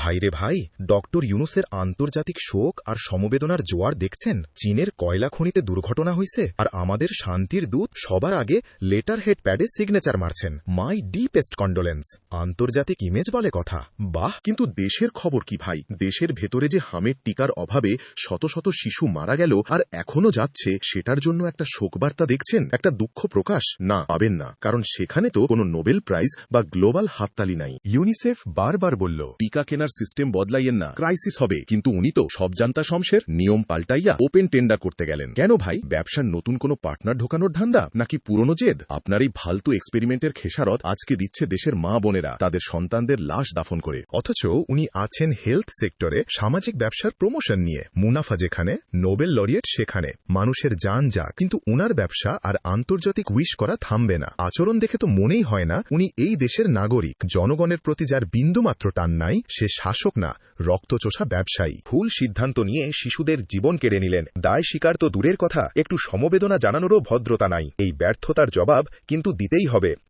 ভাইরে ভাই, ডক্টর ইউনুসের আন্তর্জাতিক শোক আর সমবেদনার জোয়ার দেখছেন। চীনের কয়লা খনিতে দুর্ঘটনা হয়েছে, আর আমাদের শান্তির দূত সবার আগে লেটার হেড প্যাডে সিগনেচার মারছেন, মাই ডিপেস্ট কন্ডোলেন্স। আন্তর্জাতিক ইমেজ বলে কথা। বাহ, কিন্তু দেশের খবর কি ভাই? দেশের ভেতরে যে হামের টিকার অভাবে শত শত শিশু মারা গেল আর এখনো যাচ্ছে, সেটার জন্য একটা শোকবার্তা দেখছেন, একটা দুঃখ প্রকাশ? না, পাবেন না, কারণ সেখানে তো কোনো নোবেল প্রাইজ বা গ্লোবাল হাততালি নাই। ইউনিসেফ বারবার বলল টিকা কেনার সিস্টেম বদলাইয়েন না, ক্রাইসিস হবে। কিন্তু উনি তো সব জানতা শমশের নিয়ম পাল্টাইয়া ওপেন টেন্ডার করতে গেলেন। কেন ভাই? ব্যবসার নতুন কোনো পার্টনার ঢোকানোর ধান্দা, নাকি পুরনো জেদ? আপনার এই ফালতু এক্সপেরিমেন্টের খেসারত আজকে দিচ্ছে দেশের মা বোনেরা তাদের সন্তানদের লাশ দাফন করে। অথচ উনি আছেন হেলথ সেক্টরে সামাজিক ব্যবসার প্রমোশন নিয়ে। মুনাফা যেখানে, নোবেল লরিয়েট সেখানে, মানুষের জান যাক, কিন্তু উনার ব্যবসা আর আন্তর্জাতিক উইশ করা থামবে না। আচরণ দেখে তো মনেই হয় না উনি এই দেশের নাগরিক। জনগণের প্রতি যার বিন্দুমাত্র টান নাই, সে শাসক না, রক্তচোষা ব্যবসায়ী। ভুল সিদ্ধান্ত নিয়ে শিশুদের জীবন কেড়ে নিলেন। দায় স্বীকার তো দূরের কথা, একটু সমবেদনা জানানোরও ভদ্রতা নাই। এই ব্যর্থতার জবাব কিন্তু দিতেই হবে।